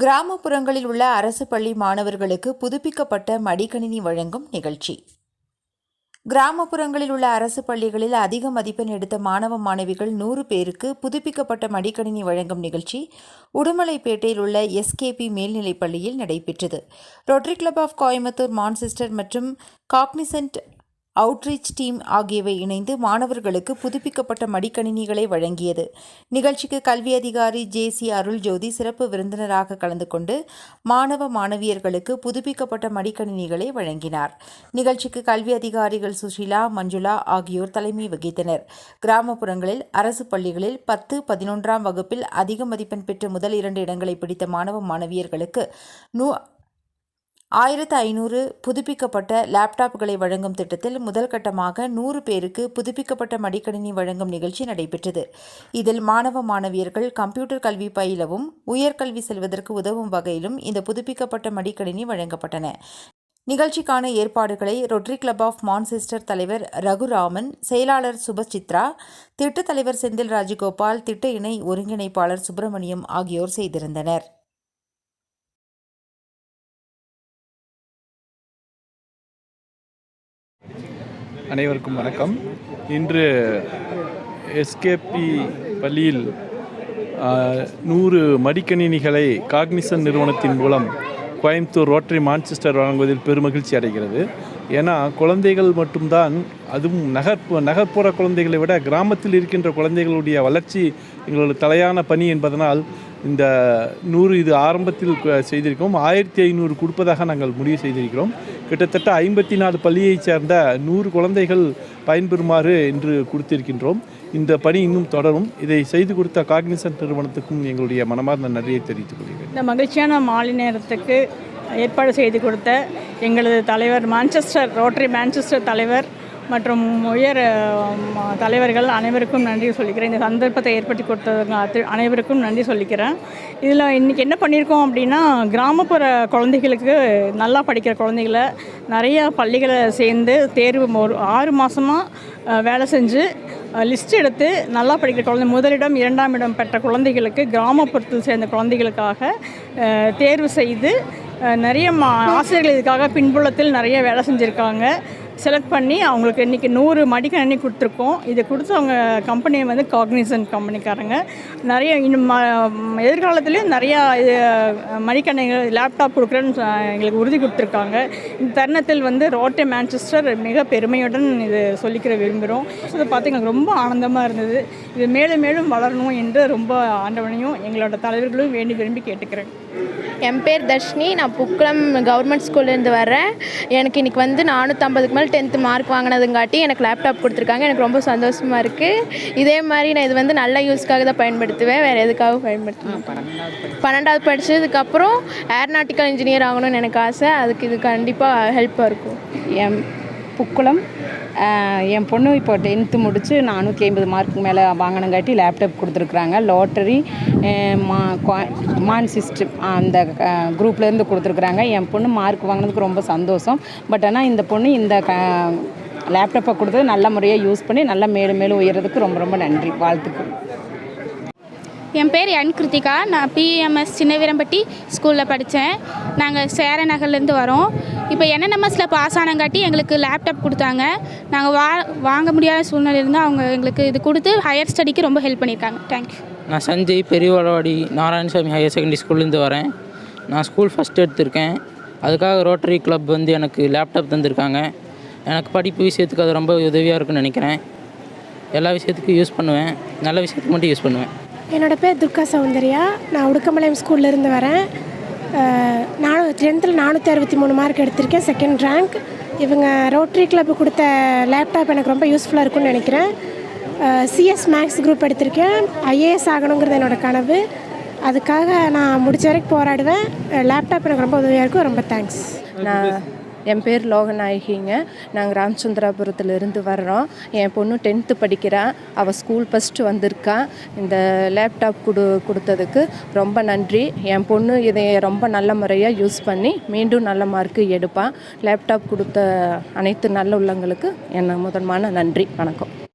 கிராமப்புறங்களில் உள்ள அரசு பள்ளி மாணவர்களுக்கு புதுப்பிக்கப்பட்ட மடிக்கணினி வழங்கும் நிகழ்ச்சி. கிராமப்புறங்களில் உள்ள அரசு பள்ளிகளில் அதிக மதிப்பெண் எடுத்த மாணவ மாணவிகள் 100 பேருக்கு புதுப்பிக்கப்பட்ட மடிக்கணினி வழங்கும் நிகழ்ச்சி உடுமலைப்பேட்டையில் உள்ள SKP மேல்நிலைப் பள்ளியில் நடைபெற்றது. Rotary Club of Coimbatore, Manchester மற்றும் காக்னிசன்ட் அவுட்ரீச் டீம் ஆகியவை இணைந்து மாணவர்களுக்கு புதுப்பிக்கப்பட்ட மடிக்கணினிகளை வழங்கியது. நிகழ்ச்சிக்கு கல்வி அதிகாரி JC அருள்ஜோதி சிறப்பு விருந்தினராக கலந்து கொண்டு மாணவ மாணவியர்களுக்கு புதுப்பிக்கப்பட்ட மடிக்கணினிகளை வழங்கினார். நிகழ்ச்சிக்கு கல்வி அதிகாரிகள் சுஷீலா, மஞ்சுளா ஆகியோர் தலைமை வகித்தனர். கிராமப்புறங்களில் அரசு பள்ளிகளில் 10, 11ஆம் வகுப்பில் அதிக மதிப்பெண் பெற்று முதல் 2 இடங்களை பிடித்த மாணவ மாணவியர்களுக்கு 1500 புதுப்பிக்கப்பட்ட லேப்டாப்களை வழங்கும் திட்டத்தில் முதல் கட்டமாக 100 பேருக்கு புதுப்பிக்கப்பட்ட மடிக்கணினி வழங்கும் நிகழ்ச்சி நடைபெற்றது. இதில் மாணவ மாணவியர்கள் கம்ப்யூட்டர் கல்வி பயிலவும் உயர்கல்வி செல்வதற்கு உதவும் வகையிலும் இந்த புதுப்பிக்கப்பட்ட மடிக்கணினி வழங்கப்பட்டன. நிகழ்ச்சிக்கான ஏற்பாடுகளை ரோட்டரி கிளப் ஆஃப் மான்செஸ்டர் தலைவர் ரகுராமன், செயலாளர் சுபசித்ரா, திட்ட தலைவர் செந்தில் ராஜகோபால், திட்ட இணை ஒருங்கிணைப்பாளர் சுப்பிரமணியம் ஆகியோர் செய்திருந்தனர். அனைவருக்கும் வணக்கம். இன்று SKP பள்ளியில் 100 மடிக்கணினிகளை காக்னிசன்ட் நிறுவனத்தின் மூலம் கோயம்புத்தூர் ரோட்டரி மான்செஸ்டர் வழங்குவதில் பெருமகிழ்ச்சி அடைகிறது. ஏன்னா குழந்தைகள் மட்டும்தான், அதுவும் நகர்ப்புற குழந்தைகளை விட கிராமத்தில் இருக்கின்ற குழந்தைகளுடைய வளர்ச்சி எங்களோட தலையான பணி என்பதனால் இந்த 100 இது ஆரம்பத்தில் செய்திருக்கிறோம். 1500 கொடுப்பதாக நாங்கள் முடிவு செய்திருக்கிறோம். கிட்டத்தட்ட 54 பள்ளியைச் சேர்ந்த 100 குழந்தைகள் பயன்பெறுமாறு இன்று கொடுத்திருக்கின்றோம். இந்த பணி இன்னும் தொடரும். இதை செய்து கொடுத்த காக்னிசன்ட் நிறுவனத்துக்கும் எங்களுடைய மனமார்ந்த நன்றியை தெரிவித்துக் கொள்கிறேன். இந்த மகிழ்ச்சியான மாலை நேரத்துக்கு ஏற்பாடு செய்து கொடுத்த எங்களது தலைவர், ரோட்டரி மான்செஸ்டர் தலைவர் மற்றும் உயர் தலைவர்கள் அனைவருக்கும் நன்றி சொல்லிக்கிறேன். இந்த சந்தர்ப்பத்தை ஏற்படுத்தி கொடுத்தவங்க அனைவருக்கும் நன்றி சொல்லிக்கிறேன். இதில் இன்றைக்கி என்ன பண்ணியிருக்கோம் அப்படின்னா, கிராமப்புற குழந்தைகளுக்கு நல்லா படிக்கிற குழந்தைகளை நிறையா பள்ளிகளை சேர்ந்து தேர்வு 6 மாதமாக வேலை செஞ்சு லிஸ்ட் எடுத்து நல்லா படிக்கிற குழந்தை, முதலிடம் 2ஆம் இடம் பெற்ற குழந்தைகளுக்கு, கிராமப்புறத்தில் சேர்ந்த குழந்தைகளுக்காக தேர்வு செய்து நிறைய ஆசிரியர்கள் இதுக்காக பின்புலத்தில் நிறைய வேலை செஞ்சுருக்காங்க. செலக்ட் பண்ணி அவங்களுக்கு இன்றைக்கி 100 மடிக்கணினி கொடுத்துருக்கோம். இதை கொடுத்து அவங்க கம்பெனி வந்து காக்னிசன்ட் கம்பெனிக்காரங்க நிறைய இன்னும் எதிர்காலத்துலேயும் நிறையா மடிக்கணினிகள், லேப்டாப் கொடுக்குறேன்னு எங்களுக்கு உறுதி கொடுத்துருக்காங்க. இந்த தருணத்தில் வந்து ரோட்டரி மான்செஸ்டர் மிக பெருமையுடன் இது சொல்லிக்கிற விரும்புகிறோம். இதை பார்த்து எங்களுக்கு ரொம்ப ஆனந்தமாக இருந்தது. இது மேலும் மேலும் வளரணும் என்று ரொம்ப ஆண்டவனையும் எங்களோட தலைவர்களும் வேண்டி விரும்பி கேட்டுக்கிறேன். என் பேர் தர்ஷினி. நான் புக்குளம் கவர்மெண்ட் ஸ்கூல்லேருந்து வர்றேன். எனக்கு இன்றைக்கி வந்து 450க்கு மேலே 10th மார்க் வாங்கினதுங்காட்டி எனக்கு லேப்டாப் கொடுத்துருக்காங்க. எனக்கு ரொம்ப சந்தோஷமாக இருக்குது. இதே மாதிரி நான் இது வந்து நல்ல யூஸ்க்காக தான் பயன்படுத்துவேன், வேறு எதுக்காகவும் பயன்படுத்துவேன். 12வது படித்ததுக்கப்புறம் ஏரோநாட்டிக்கல் இன்ஜினியர் ஆகணும்னு எனக்கு ஆசை. அதுக்கு இது கண்டிப்பாக ஹெல்ப்பாக இருக்கும். என் புக்குளம் என் பொண்ணு இப்போ 10th முடித்து 450 மார்க்கு மேலே வாங்கினங்காட்டி லேப்டாப் கொடுத்துருக்குறாங்க. லாட்டரி மான்செஸ்டர் அந்த குரூப்லேருந்து கொடுத்துருக்குறாங்க. என் பொண்ணு மார்க் வாங்கினதுக்கு ரொம்ப சந்தோஷம். பட் ஆனால் இந்த பொண்ணு இந்த லேப்டாப்பை கொடுத்து நல்ல முறையாக யூஸ் பண்ணி நல்லா மேலும் மேலும் உயர்றதுக்கு ரொம்ப ரொம்ப நன்றி, வாழ்த்துக்கள். என் பேர் என் கிருத்திகா. நான் PMS சின்னவீரம்பட்டி ஸ்கூலில் படித்தேன். நாங்கள் சேர நகர்லேருந்து வரோம். இப்போ NNMSல பாஸ் ஆனங்காட்டி எங்களுக்கு லேப்டாப் கொடுத்தாங்க. நாங்கள் வாங்க முடியாத சூழ்நிலை இருந்தால் அவங்க எங்களுக்கு இது கொடுத்து ஹையர் ஸ்டடிக்கு ரொம்ப ஹெல்ப் பண்ணியிருக்காங்க. தேங்க்யூ. நான் சஞ்சய், பெரியவாளவாடி நாராயணசாமி ஹையர் செகண்டரி ஸ்கூல்லேருந்து வரேன். நான் ஸ்கூல் ஃபஸ்ட் எடுத்திருக்கேன். அதுக்காக ரோட்டரி கிளப் வந்து எனக்கு லேப்டாப் தந்திருக்காங்க. எனக்கு படிப்பு விஷயத்துக்கு அது ரொம்ப உதவியாக இருக்குன்னு நினைக்கிறேன். எல்லா விஷயத்துக்கும் யூஸ் பண்ணுவேன், நல்ல விஷயத்துக்கு மட்டும் யூஸ் பண்ணுவேன். என்னோடய பேர் துர்கா சௌந்தர்யா. நான் உடுக்கம்பாளையம் ஸ்கூல்லேருந்து வரேன். 10th 463 மார்க் எடுத்திருக்கேன், 2nd ரேங்க். இவங்க ரோட்டரி கிளப் கொடுத்த லேப்டாப் எனக்கு ரொம்ப யூஸ்ஃபுல்லாக இருக்கும்னு நினைக்கிறேன். CS மேக்ஸ் குரூப் எடுத்திருக்கேன். IAS ஆகணுங்கிறது என்னோடய கனவு. அதுக்காக நான் முடிஞ்ச வரைக்கும் போராடுவேன். லேப்டாப் எனக்கு ரொம்ப உதவியாக இருக்கும். ரொம்ப தேங்க்ஸ். என் பேர் லோகநாயகிங்க. நாங்கள் ராமச்சந்திராபுரத்துலேருந்து வர்றோம். என் பொண்ணு 10th படிக்கிறான். அவள் ஸ்கூல் ஃபஸ்ட்டு வந்திருக்கான். இந்த லேப்டாப் கொடுத்ததுக்கு ரொம்ப நன்றி. என் பொண்ணு இதை ரொம்ப நல்ல முறையாக யூஸ் பண்ணி மீண்டும் நல்ல மார்க்கு எடுப்பான். லேப்டாப் கொடுத்த அனைத்து நல்ல உள்ளங்களுக்கு என்ன முதன்மான நன்றி. வணக்கம்.